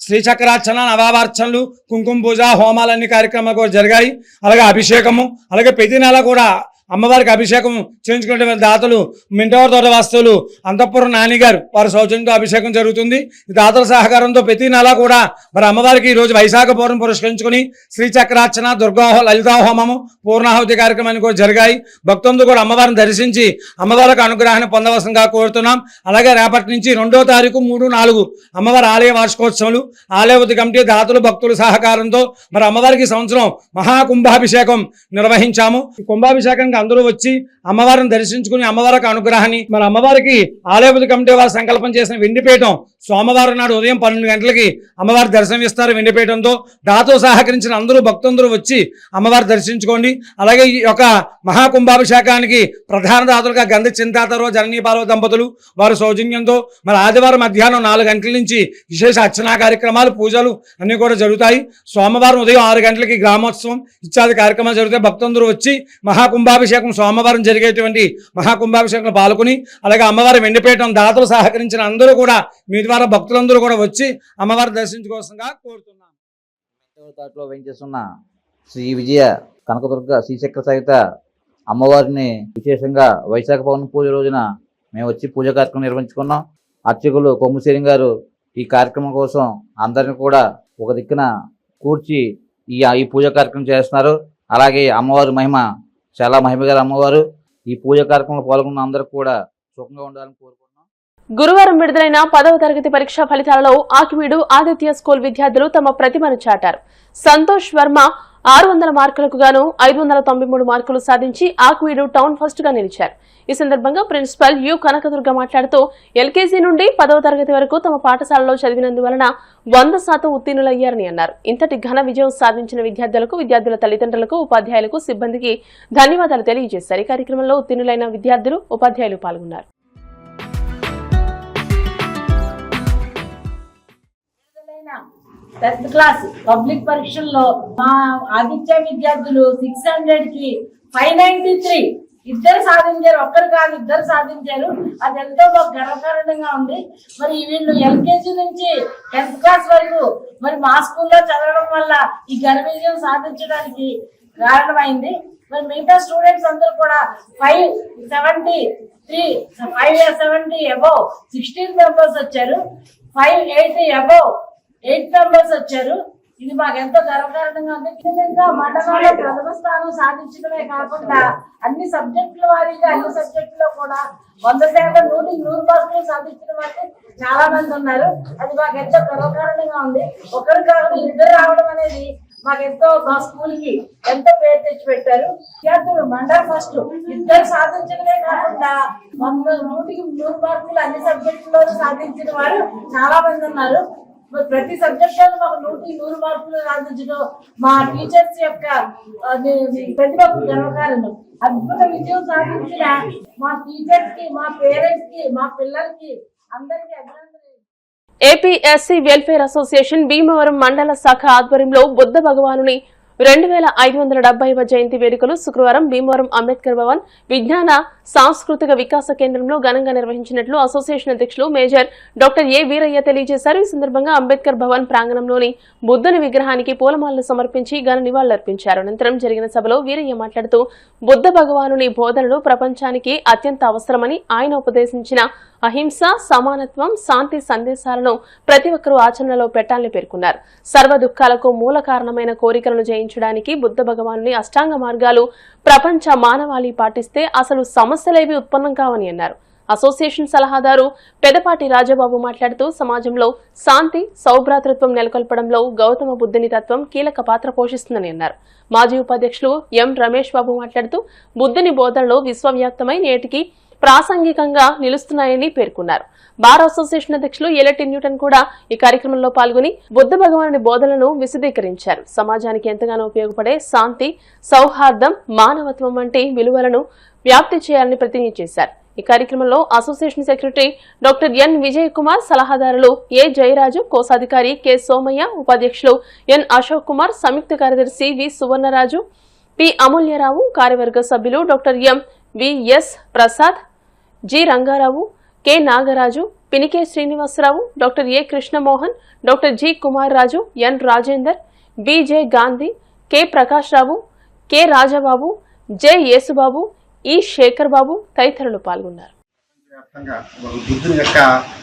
శ్రీచక్రార్చన, నవార్చనలు, కుంకుమ పూజ, హోమాలన్నీ కార్యక్రమాలు కూడా జరిగాయి. అలాగే అభిషేకము, అలాగే ప్రతి నెల కూడా అమ్మవారికి అభిషేకం చేయించుకునే దాతలు మింటవారి తోట వాస్తవులు అంతఃపురం నానిగారు వారి సౌజన్యంతో అభిషేకం జరుగుతుంది. ఈ దాతల సహకారంతో ప్రతి నెల కూడా మరి అమ్మవారికి ఈరోజు వైశాఖ పౌర్ణమి పురస్కరించుకుని శ్రీచక్రార్చన, దుర్గా లలితా హోమము, పూర్ణాహుతి కార్యక్రమాన్ని కూడా జరిగాయి. భక్తులందరూ కూడా అమ్మవారిని దర్శించి అమ్మవారికి అనుగ్రహాన్ని పొందవలసిందిగా కోరుతున్నాం. అలాగే రేపటి నుంచి 2వ తారీఖు, 3, 4 అమ్మవారి ఆలయ వార్షికోత్సవాలు, ఆలయ అభివృద్ధి కమిటీ దాతలు భక్తుల సహకారంతో మరి అమ్మవారికి సంవత్సరం మహాకుంభాభిషేకం నిర్వహించాము. ఈ కుంభాభిషేకానికి అందరూ వచ్చి అమ్మవారిని దర్శించుకుని అమ్మవారికి అనుగ్రహాన్ని, మరి అమ్మవారికి ఆలయ అభివృద్ధి కమిటీ వారు సంకల్పం చేసిన వెండిపీఠం సోమవారం నాడు ఉదయం 12 గంటలకి అమ్మవారి దర్శనం ఇస్తారు. వెండిపీఠంతో దాతలు సహకరించిన అందరూ భక్తులందరూ వచ్చి అమ్మవారి దర్శించుకోండి. అలాగే ఈ యొక్క మహాకుంభాభిషేకానికి ప్రధాన దాతలుగా గంధ చింతాతరో జననీపాలవ దంపతులు వారి సౌజన్యంతో మరి ఆదివారం మధ్యాహ్నం 4 గంటల నుంచి విశేష అర్చనా కార్యక్రమాలు, పూజలు అన్నీ కూడా జరుగుతాయి. సోమవారం ఉదయం 6 గంటలకి గ్రామోత్సవం ఇత్యాది కార్యక్రమాలు జరుగుతాయి. భక్తులందరూ వచ్చి మహాకుంభాభిషేకం సోమవారం జరిగేటువంటి మహాకుంభాభిషేకంలో పాల్గొని అలాగే అమ్మవారి వెండిపీఠం దాతలు సహకరించిన అందరూ కూడా మీ ద్వారా భక్తులందరూ కూడా వచ్చి అమ్మవారి దర్శించుకోవాల్సిందిగా కోరుతున్నాం. తోటలో వెంచేస్తున్న శ్రీ విజయ కనకదుర్గ శ్రీచక్ర సహిత అమ్మవారిని విశేషంగా వైశాఖ పౌర్ణమి పూజ రోజున మేము వచ్చి పూజ కార్యక్రమం నిర్వహించుకున్నాం. అర్చకులు కొమ్ముసేని గారు ఈ కార్యక్రమం కోసం అందరిని కూడా ఒక దిక్కున కూర్చి ఈ పూజ కార్యక్రమం చేస్తున్నారు. అలాగే అమ్మవారి మహిమ చాలా మహిమగల అమ్మవారు. ఈ పూజ కార్యక్రమంలో పాల్గొన్న అందరూ కూడా సుఖంగా ఉండాలని కోరుకుంటున్నాం. గురువారం విడుదలైన 10వ తరగతి పరీక్షా ఫలితాలలో ఆకివీడు ఆదిత్య స్కూల్ విద్యార్థులు తమ ప్రతిభను చాటారు. సంతోష్ వర్మ 600 మార్కులకు గాను 593 మార్కులు సాధించి ఆకివీడు టౌన్ ఫస్ట్ గా నిలిచారు. ఈ సందర్భంగా ప్రిన్సిపల్ యు కనకదుర్గ మాట్లాడుతూ ఎల్కేజీ నుండి 10వ తరగతి వరకు తమ పాఠశాలలో చదివినందువలన 100% ఉత్తీర్ణులయ్యారని అన్నారు. ఇంతటి ఘన విజయం సాధించిన విద్యార్థులకు, విద్యార్థుల తల్లిదండ్రులకు, ఉపాధ్యాయులకు, సిబ్బందికి ధన్యవాదాలు తెలియజేశారు. ఈ కార్యక్రమంలో ఉత్తీర్ణులైన విద్యార్థులు, ఉపాధ్యాయులు పాల్గొన్నారు. 10th క్లాస్ పబ్లిక్ పరీక్షల్లో మా ఆదిత్య విద్యార్థులు 600 కి 593 ఇద్దరు సాధించారు. ఒక్కరు కాదు, ఇద్దరు సాధించారు. అది ఎంతో మాకు గర్వకారణంగా ఉంది. మరి వీళ్ళు ఎల్కేజీ నుంచి 10th క్లాస్ వరకు మరి మా స్కూల్లో చదవడం వల్ల ఈ ఘన విజయం సాధించడానికి కారణమైంది. మరి మిగతా స్టూడెంట్స్ అందరూ కూడా 570 అబౌవ్ 16 మెంబర్స్ వచ్చారు. 580 అబౌవ్ 8 మెంబర్స్ వచ్చారు. ఇది మాకు ఎంతో గర్వకారణంగా ఉంది. మండలంలో ప్రథమ స్థానం సాధించడమే కాకుండా అన్ని సబ్జెక్టుల వారీగా అన్ని సబ్జెక్టులో కూడా 100% 100 మార్కులు సాధించిన వాళ్ళు చాలా మంది ఉన్నారు. అది మాకు ఎంతో గర్వకారణంగా ఉంది. ఒకరు కాకుండా ఇద్దరు రావడం అనేది మాకెంతో మా స్కూల్ కి ఎంతో పేరు తెచ్చి పెట్టారు. విద్యార్థులు మండల్ ఫస్ట్ ఇద్దరు సాధించడమే కాకుండా 100 మార్కులు అన్ని సబ్జెక్టులో సాధించిన వారు చాలా మంది ఉన్నారు. ప్రతి సబ్జెక్ట్ లో మాకు 100 మార్కులు సాధించడం మా టీచర్స్ యొక్క ప్రతిభకు గర్వకారణం. అద్భుత విజయం సాధించిన మా టీచర్స్ కి, మా పేరెంట్స్ కి, మా పిల్లలకి అందరికీ అభినందనలు. AP SC welfare association Bhimavaram మండల శాఖ ఆధ్వర్యంలో బుద్ధ భగవానుని 2570వ జయంతి వేడుకలు శుక్రవారం భీమవరం అంబేద్కర్ భవన్ విజ్ఞాన సాంస్కృతిక వికాస కేంద్రంలో ఘనంగా నిర్వహించినట్లు అసోసియేషన్ అధ్యక్షులు మేజర్ డాక్టర్ ఏ వీరయ్య తెలియజేశారు. ఈ సందర్భంగా అంబేద్కర్ భవన్ ప్రాంగణంలోని బుద్ధుని విగ్రహానికి పూలమాలలు సమర్పించి ఘన నివాళులర్పించారు. అనంతరం జరిగిన సభలో వీరయ్య మాట్లాడుతూ బుద్ధ భగవానుని బోధనలు ప్రపంచానికి అత్యంత అవసరమని, ఆయన ఉపదేశించిన అహింస, సమానత్వం, శాంతి సందేశాలను ప్రతి ఒక్కరూ ఆచరణలో పెట్టాలని పేర్కొన్నారు. సర్వ దుఃఖాలకు మూల కారణమైన కోరికలను జయించడానికి బుద్ధ భగవానుని అష్టాంగ మార్గాలు ప్రపంచ మానవాళి పాటిస్తే అసలు సమస్యలేవి ఉత్పన్నం కావని అన్నారు. అసోసియేషన్ సలహాదారు పెదపాటి రాజబాబు మాట్లాడుతూ సమాజంలో శాంతి సౌభ్రాతృత్వం నెలకొల్పడంలో గౌతమ బుద్ధుని తత్వం కీలక పాత్ర పోషిస్తుందని అన్నారు. మాజీ ఉపాధ్యక్షులు ఎం రమేష్ బాబు మాట్లాడుతూ బుద్ధుని బోధనలు విశ్వవ్యాప్తమై నేటికి ప్రాసంగికంగా నిలుస్తున్నాయని పేర్కొన్నారు. బార్ అసోసియేషన్ అధ్యక్షులు ఎలటి న్యూటన్ కూడా ఈ కార్యక్రమంలో పాల్గొని బుద్ధ భగవానుడి బోధనలను విశదీకరించారు. సమాజానికి ఎంతగానో ఉపయోగపడే శాంతి, సౌహార్దం, మానవత్వం వంటి విలువలను వ్యాప్తి చేయాలని ప్రతిజ్ఞ చేశారు. ఈ కార్యక్రమంలో association secretary doctor N Vijay Kumar, సలహాదారులు ఏ జయరాజు, కోశాధికారి కె సోమయ్య, ఉపాధ్యక్షులు ఎన్ అశోక్ కుమార్, సంయుక్త కార్యదర్శి వి సువర్ణరాజు, పి అమూల్యరావు, కార్యవర్గ సభ్యులు doctor M VS Prasad, G Rangarao, K Nagaraju, Pinike Srinivasarao, doctor A Krishnamohan, doctor G Kumar Raju, N Rajender, BJ Gandhi, K Prakash Rao, K Rajababu, J Yesubabu, E Shekar బాబు తదితరులు పాల్గొన్నారు. బుద్ధుని యొక్క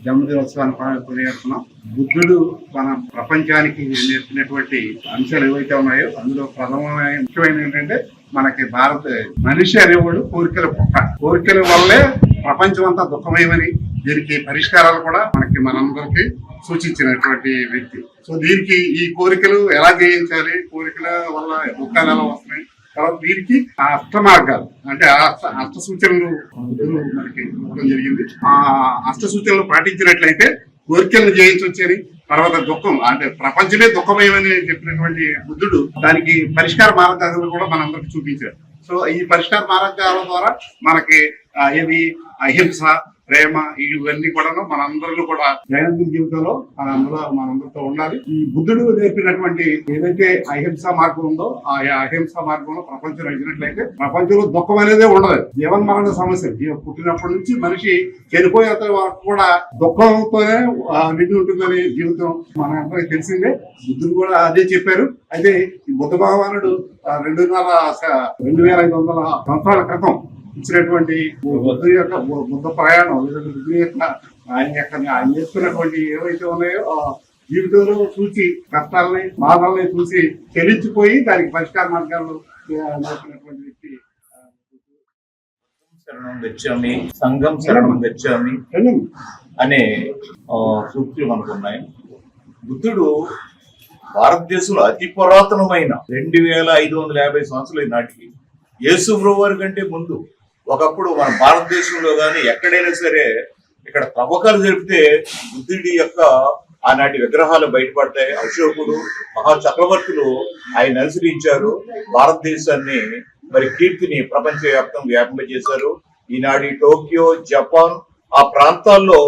జన్మదినోత్సవాన్ని కొనియాడుతున్నాం. బుద్ధుడు మన ప్రపంచానికి నేర్పినటువంటి అంశాలు ఏవైతే ఉన్నాయో అందులో ప్రథమమైన ముఖ్యమైనది ఏంటంటే మనకి మనిషి అనేవాడు కోరికల పుట్ట. కోరికల వల్లే ప్రపంచం అంతా దుఃఖమయమని, దీనికి పరిష్కారాలు కూడా మనందరికీ సూచించినటువంటి వ్యక్తి. సో దీనికి ఈ కోరికలు ఎలా జయించాలి, కోరికల వల్ల దుఃఖాలు ఎలా వస్తున్నాయి, తర్వాత దీనికి అష్ట మార్గాలు అంటే అష్ట సూచనలు మనకి ఇవ్వడం జరిగింది. ఆ అష్ట సూచనలు పాటించినట్లయితే కోరికలను జయించవచ్చని, తర్వాత దుఃఖం అంటే ప్రపంచమే దుఃఖమయమని చెప్పినటువంటి బుద్ధుడు దానికి పరిష్కార మార్గాలను కూడా మనందరికి చూపించారు. సో ఈ పరిష్కార మార్గాల ద్వారా మనకి ఏది అహింస, ప్రేమ, ఇవన్నీ కూడా మనందరిలో కూడా దైనందిన జీవితంలో మనందరితో ఉండాలి. ఈ బుద్ధుడు నేర్పినటువంటి ఏదైతే అహింస మార్గం ఉందో ఆ అహింస మార్గంలో ప్రపంచం నడిచినట్లయితే ప్రపంచంలో దుఃఖం అనేదే ఉండదు. జీవన్మరణ సమస్య పుట్టినప్పటి నుంచి మనిషి చనిపోయే వరకు కూడా దుఃఖంతోనే నిండి ఉంటుందని జీవితం మనందరికీ తెలిసిందే. బుద్ధుడు కూడా అదే చెప్పారు. అయితే ఈ బుద్ధ భగవానుడు 2500 సంవత్సరాల క్రితం ఇచ్చినటువంటి బుద్ధ ప్రయాణం, బుద్ధుని యొక్క ఆయన చేసుకున్నటువంటి ఏవైతే ఉన్నాయో జీవితంలో చూసి కష్టాలని, బాధల్ని చూసి చెల్లించిపోయి దానికి పరిష్కార మార్గాలు నేర్పినటువంటి వ్యక్తి. శరణం గచ్చామి, సంఘం శరణం గచ్చామి అనే సూక్తులు మనకున్నాయి. బుద్ధుడు భారతదేశంలో అతి పురాతనమైన 2550 సంవత్సరాల నాటికి యేసు ప్రభు వారి కంటే ముందు ఒకప్పుడు మన భారతదేశంలో కానీ ఎక్కడైనా సరే ఇక్కడ తవ్వకాలు జరిపితే బుద్ధుడి యొక్క ఆనాటి విగ్రహాలు బయటపడతాయి. అశోకుడు, మహాచక్రవర్తులు ఆయన అనుసరించారు. భారతదేశాన్ని మరి కీర్తిని ప్రపంచవ్యాప్తంగా వ్యాపింపజేశారు. ఈనాటి టోక్యో, జపాన్ ఆ ప్రాంతాల్లో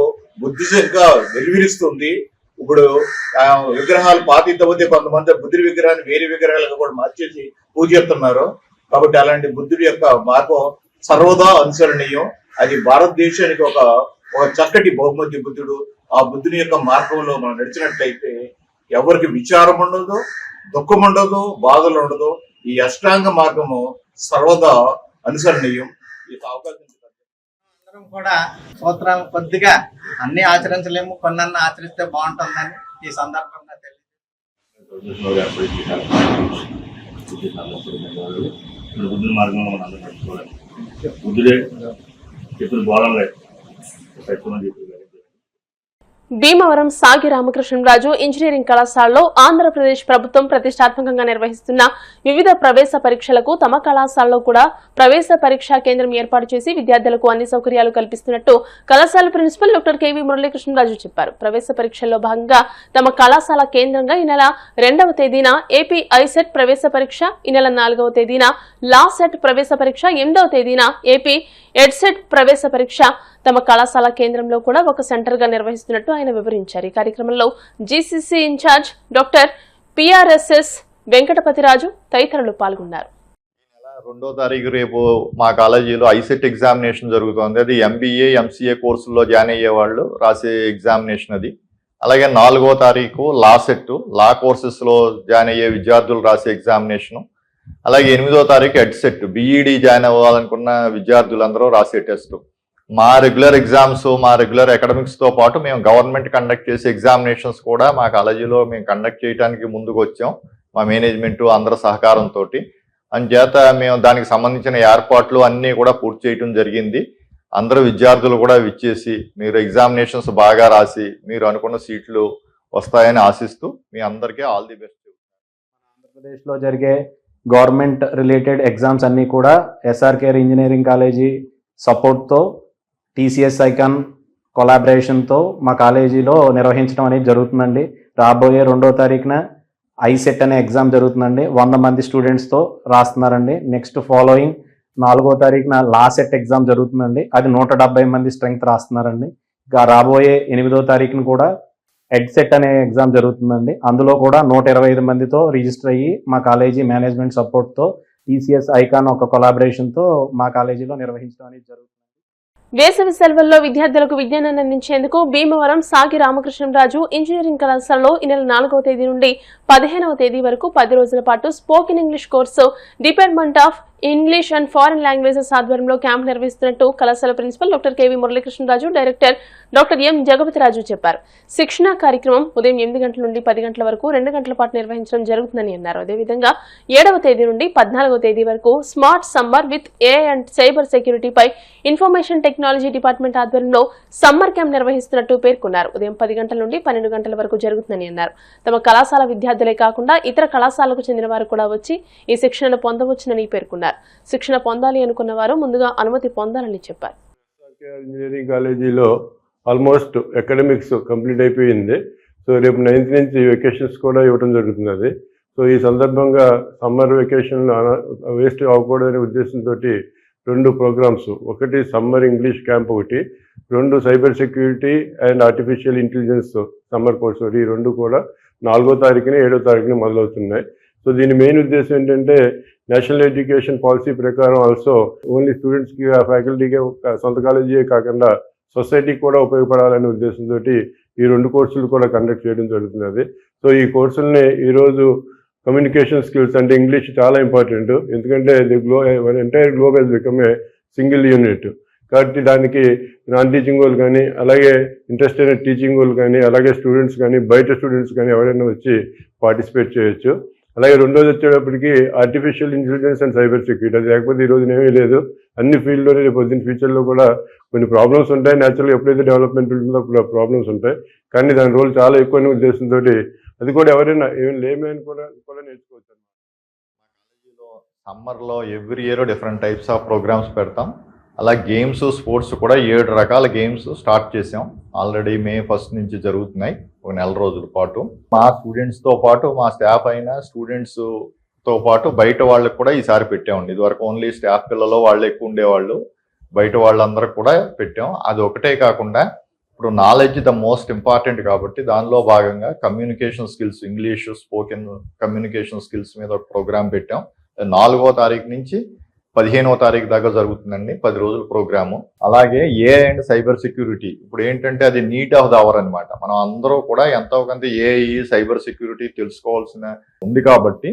బుద్ధిజంగా వెలువరిస్తుంది. ఇప్పుడు విగ్రహాలు పాతితపోతే కొంతమంది బుద్ధుడి విగ్రహాన్ని వేరే విగ్రహాలుగా కూడా మార్చేసి పూజిస్తున్నారు. కాబట్టి అలాంటి బుద్ధుడి యొక్క మార్గం సర్వదా అనుసరణీయం. అది భారతదేశానికి ఒక చక్కటి బహుమతి బుద్ధుడు. ఆ బుద్ధుని యొక్క మార్గంలో మనం నడిచినట్లయితే ఎవరికి విచారం ఉండదు, దుఃఖం ఉండదు, బాధలు ఉండదు. ఈ అష్టాంగ మార్గము సర్వదా అనుసరణీయం. ఈ అవకాశం అందరం కూడా సూత్రాలు కొద్దిగా అన్ని ఆచరించలేము, కొన్నన్నా ఆచరిస్తే బాగుంటుందని ఈ సందర్భంగా బుద్ధుని మార్గంలో మనం అందరూ నడుచుకోవాలి. బుద్ధుడే చెప్పిన బోధనలే చెప్పి భీమవరం సాగి రామకృష్ణరాజు ఇంజనీరింగ్ కళాశాలలో ఆంధ్రప్రదేశ్ ప్రభుత్వం ప్రతిష్టాత్మకంగా నిర్వహిస్తున్న వివిధ ప్రవేశ పరీక్షలకు తమ కళాశాలలో కూడా ప్రవేశ పరీక్షా కేంద్రం ఏర్పాటు చేసి విద్యార్థులకు అన్ని సౌకర్యాలు కల్పిస్తున్నట్టు కళాశాల ప్రిన్సిపల్ డాక్టర్ కెవి మురళీకృష్ణరాజు చెప్పారు. ప్రవేశ పరీక్షల్లో భాగంగా తమ కళాశాల కేంద్రంగా ఈ నెల 2వ తేదీన ఏపీ ఐసెట్ ప్రవేశ పరీక్ష, ఈ నెల 4వ తేదీన లా సెట్ ప్రవేశ పరీక్ష, 8వ తేదీన ఏపీ ఎడ్సెట్ ప్రవేశ పరీక్ష తమ కళాశాల కేంద్రంలో కూడా ఒక సెంటర్ గా నిర్వహిస్తున్నట్టు ఆయన వివరించారు. ఈ కార్యక్రమంలో జీసీసీ ఇన్ఛార్జ్ డాక్టర్ పిఆర్ఎస్ఎస్ వెంకటపతిరాజు తదితరులు పాల్గొన్నారు. 2వ తారీఖు రేపు మా కాలేజీలో ఐసెట్ ఎగ్జామినేషన్ జరుగుతోంది. అది ఎంబీఏ, ఎంసీఏ కోర్సుల్లో జాయిన్ అయ్యే వాళ్ళు రాసే ఎగ్జామినేషన్ అది. అలాగే 4వ తారీఖు లా సెట్, లా కోర్సెస్లో జాయిన్ అయ్యే విద్యార్థులు రాసే ఎగ్జామినేషను. అలాగే 8వ తారీఖు ఎడ్సెట్, బీఈడి జాయిన్ అవ్వాలనుకున్న విద్యార్థులందరూ రాసే టెస్ట్. మా రెగ్యులర్ ఎగ్జామ్స్, మా రెగ్యులర్ అకాడమిక్స్తో పాటు మేము గవర్నమెంట్ కండక్ట్ చేసే ఎగ్జామినేషన్స్ కూడా మా కాలేజీలో మేము కండక్ట్ చేయడానికి ముందుకు వచ్చాం. మా మేనేజ్మెంట్ అందరి సహకారంతో. అందుచేత మేము దానికి సంబంధించిన ఏర్పాట్లు అన్నీ కూడా పూర్తి చేయడం జరిగింది. అందరూ విద్యార్థులు కూడా విచ్చేసి మీరు ఎగ్జామినేషన్స్ బాగా రాసి మీరు అనుకున్న సీట్లు వస్తాయని ఆశిస్తూ మీ అందరికీ ఆల్ ది బెస్ట్. ఆంధ్రప్రదేశ్లో జరిగే గవర్నమెంట్ రిలేటెడ్ ఎగ్జామ్స్ అన్నీ కూడా ఎస్ఆర్కేఆర్ ఇంజనీరింగ్ కాలేజీ సపోర్ట్తో టీసీఎస్ ఐకాన్ కొలాబరేషన్తో మా కాలేజీలో నిర్వహించడం అనేది జరుగుతుందండి. రాబోయే 2వ తారీఖున ఐసెట్ అనే ఎగ్జామ్ జరుగుతుందండి. 100 మంది స్టూడెంట్స్తో రాస్తున్నారండి. నెక్స్ట్ ఫాలోయింగ్ 4వ తారీఖున లాసెట్ ఎగ్జామ్ జరుగుతుందండి. అది 170 మంది స్ట్రెంగ్త్ రాస్తున్నారండి. ఇంకా రాబోయే 8వ తారీఖున కూడా ఎడ్సెట్ అనే ఎగ్జామ్ జరుగుతుందండి. అందులో కూడా 125 మందితో రిజిస్టర్ అయ్యి మా కాలేజీ మేనేజ్మెంట్ సపోర్ట్తో టీసీఎస్ ఐకాన్ ఒక కొలాబరేషన్తో మా కాలేజీలో నిర్వహించడం అనేది జరుగుతుంది. వేసవి సెలవుల్లో విద్యార్థులకు విజ్ఞానాన్ని అందించేందుకు భీమవరం సాగి రామకృష్ణరాజు ఇంజనీరింగ్ కళాశాలలో ఈ నెల 4వ తేదీ నుండి 15వ తేదీ వరకు 10 రోజుల పాటు spoken English course department of English and foreign languages ఆధ్వర్యంలో క్యాంప్ నిర్వహిస్తున్నట్టు కళాశాల principal doctor KV Muralikrishnaraju, director doctor M Jagapathiraju చెప్పారు. శిక్షణా కార్యక్రమం ఉదయం 8 గంటల నుండి 10 గంటల వరకు 2 గంటల పాటు నిర్వహించడం జరుగుతుందని అన్నారు. అదేవిధంగా 7వ తేదీ నుండి 14వ తేదీ వరకు smart summer with AI and cyber సెక్యూరిటీపై ఇన్ఫర్మేషన్ టెక్నాలజీ డిపార్ట్మెంట్ ఆధ్వర్యంలో సమ్మర్ క్యాంప్ నిర్వహిస్తున్నట్టు పేర్కొన్నారు. ఉదయం 10 గంటల నుండి 12 గంటల వరకు జరుగుతుందని అన్నారు. తమ కళాశాల విద్యార్థులే కాకుండా ఇతర కళాశాలకు చెందిన వారు కూడా వచ్చి ఈ శిక్షణను పొందవచ్చునని పేర్కొన్నారు. శిక్షణ పొందాలి అనుకున్న వారు ముందుగా అనుమతి పొందాలని చెప్పారు. ఇంజనీరింగ్ కాలేజీలో ఆల్మోస్ట్ అకాడమిక్స్ కంప్లీట్ అయిపోయింది. సో రేపు 9th నుంచి వెకేషన్స్ కూడా ఇవ్వడం జరుగుతుంది. సో ఈ సందర్భంగా సమ్మర్ వెకేషన్ వేస్ట్ అవ్వకూడదనే ఉద్దేశంతో 2 ప్రోగ్రామ్స్, ఒకటి సమ్మర్ ఇంగ్లీష్ క్యాంప్, ఒకటి 2 cyber security and artificial intelligence summer course, ఈ 2 కూడా 4వ తారీఖున 7వ తారీఖున మొదలవుతున్నాయి. సో దీని మెయిన్ ఉద్దేశం ఏంటంటే నేషనల్ ఎడ్యుకేషన్ పాలసీ ప్రకారం ఆల్సో ఓన్లీ స్టూడెంట్స్కి ఫ్యాకల్టీకే సొంత కాలేజీయే కాకుండా సొసైటీకి కూడా ఉపయోగపడాలనే ఉద్దేశంతో ఈ 2 కోర్సులు కూడా కండక్ట్ చేయడం జరుగుతున్నది. సో ఈ కోర్సుల్ని ఈరోజు కమ్యూనికేషన్ స్కిల్స్ అంటే ఇంగ్లీష్ చాలా ఇంపార్టెంట్, ఎందుకంటే entire globe has become a single unit. కాబట్టి దానికి నాన్ టీచింగ్ వాళ్ళు కానీ, అలాగే ఇంట్రెస్ట్ అయిన టీచింగ్ వాళ్ళు కానీ, అలాగే స్టూడెంట్స్ కానీ, బయట స్టూడెంట్స్ కానీ ఎవరైనా వచ్చి పార్టిసిపేట్ చేయొచ్చు. అలాగే 2వది వచ్చేటప్పటికి artificial intelligence and cyber security, అది లేకపోతే ఈ రోజున ఏమీ లేదు. అన్ని ఫీల్డ్లోనే రేపు పొద్దున్న ఫ్యూచర్లో కూడా కొన్ని ప్రాబ్లమ్స్ ఉంటాయి. న్యాచురల్గా ఎప్పుడైతే డెవలప్మెంట్ ఉంటుందో అప్పుడు ప్రాబ్లమ్స్ ఉంటాయి, కానీ దాని రోల్ చాలా ఎక్కువ అనే ఉద్దేశంతో అది కూడా ఎవరైనా ఏమైనా లేమని కూడా నేర్చుకోవచ్చు. కాలేజీలో సమ్మర్లో every year different types of programs పెడతాం. అలా గేమ్స్, స్పోర్ట్స్ కూడా 7 రకాల గేమ్స్ స్టార్ట్ చేసాం. ఆల్రెడీ May 1 నుంచి జరుగుతున్నాయి, ఒక నెల రోజుల పాటు. మా స్టూడెంట్స్తో పాటు మా స్టాఫ్ అయిన స్టూడెంట్స్తో పాటు బయట వాళ్ళకి కూడా ఈసారి పెట్టామండి. ఇదివరకు ఓన్లీ స్టాఫ్ పిల్లలు వాళ్ళు ఎక్కువ ఉండేవాళ్ళు, బయట వాళ్ళందరూ కూడా పెట్టాం. అది ఒకటే కాకుండా ఇప్పుడు నాలెడ్జ్ ద మోస్ట్ ఇంపార్టెంట్ కాబట్టి దానిలో భాగంగా communication skills, English spoken communication skills మీద ఒక ప్రోగ్రామ్ పెట్టాం. 4వ తారీఖు నుంచి 15వ తారీఖు దాకా జరుగుతుందండి, 10 రోజుల ప్రోగ్రాము. అలాగే ఏఐ అండ్ సైబర్ సెక్యూరిటీ, ఇప్పుడు ఏంటంటే అది నీడ్ ఆఫ్ ద అవర్ అనమాట. మనం అందరూ కూడా ఎంతో కొంత ఏఐ సైబర్ సెక్యూరిటీ తెలుసుకోవాల్సిన ఉంది కాబట్టి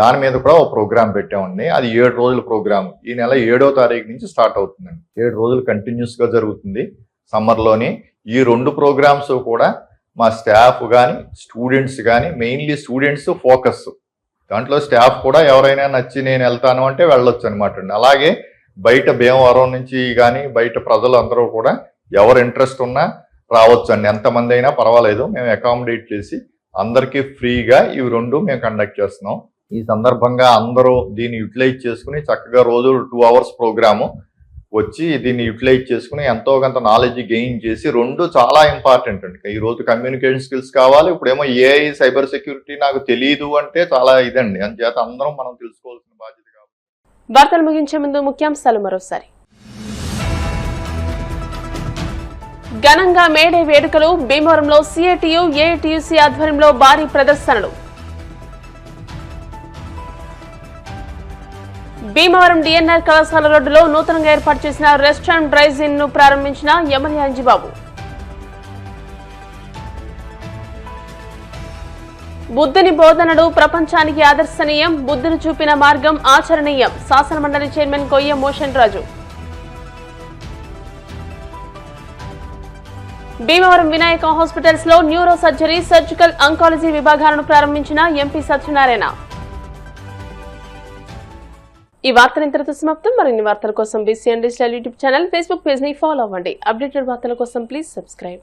దాని మీద కూడా ఒక ప్రోగ్రామ్ పెట్టామండి. అది 7 రోజుల ప్రోగ్రామ్. ఈ నెల 7వ తారీఖు నుంచి స్టార్ట్ అవుతుందండి. 7 రోజులు కంటిన్యూస్గా జరుగుతుంది సమ్మర్లోని. ఈ 2 ప్రోగ్రామ్స్ కూడా మా స్టాఫ్ కానీ స్టూడెంట్స్ కానీ, మెయిన్లీ స్టూడెంట్స్ ఫోకస్, దాంట్లో స్టాఫ్ కూడా ఎవరైనా నచ్చి నేను వెళ్తాను అంటే వెళ్ళొచ్చు అనమాట అండి. అలాగే బయట భీమవరం నుంచి కానీ బయట ప్రజలు అందరూ కూడా ఎవరు ఇంట్రెస్ట్ ఉన్నా రావచ్చు అండి, ఎంతమంది అయినా పర్వాలేదు. మేము అకామిడేట్ చేసి అందరికీ ఫ్రీగా ఇవి 2 మేము కండక్ట్ చేస్తున్నాం. ఈ సందర్భంగా అందరూ దీన్ని యూటిలైజ్ చేసుకుని చక్కగా రోజు 2 hours ప్రోగ్రాము వచ్చి దీన్ని యూటిలైజ్ చేసుకుని ఎంతో కొంత నాలెడ్జ్ గెయిన్ చేసి, 2 చాలా ఇంపార్టెంట్ అండి. ఈ రోజు కమ్యూనికేషన్ స్కిల్స్ కావాలి, ఇప్పుడేమో ఏఐ సైబర్ సెక్యూరిటీ నాకు తెలియదు అంటే చాలా ఇదండి. అందుచేత అందరం మనం తెలుసుకోవాల్సిన బాధ్యత కాబట్టి. వార్తలు ముగించే ముందు ముఖ్యాంశాలు మరోసారి. ఘనంగా మేడే వేడుకలు. భీమవరంలో సిఐటియు, ఏఐటియుసి ఆధ్వర్యంలో భారీ ప్రదర్శనలు. భీమవరం డిఎన్ఆర్ కళాశాల రోడ్డులో నూతనంగా ఏర్పాటు చేసిన రెస్టారెంట్ డ్రైవ్ ఇన్ ను ప్రారంభించిన ఎమ్మెల్యే అంజిబాబు. బుద్ధుని బోధనలు ప్రపంచానికి ఆదర్శనీయం, బుద్ధుడు చూపిన మార్గం ఆచరణీయం. శాసనమండలి చైర్మన్ కొయ్య మోషన్ రాజు. భీమవరం వినాయక హాస్పిటల్స్ లో న్యూరో సర్జరీ, సర్జికల్ అంకాలజీ విభాగాలను ప్రారంభించిన ఎంపీ సత్యనారాయణ. ఈ వార్తలు ఇంతటితో సమాప్తం. మరిన్ని వార్తల కోసం BCN digital YouTube channel, Facebook page ని ఫాలో అవ్వండి. అప్డేటెడ్ వార్తల కోసం ప్లీజ్ సబ్స్క్రైబ్.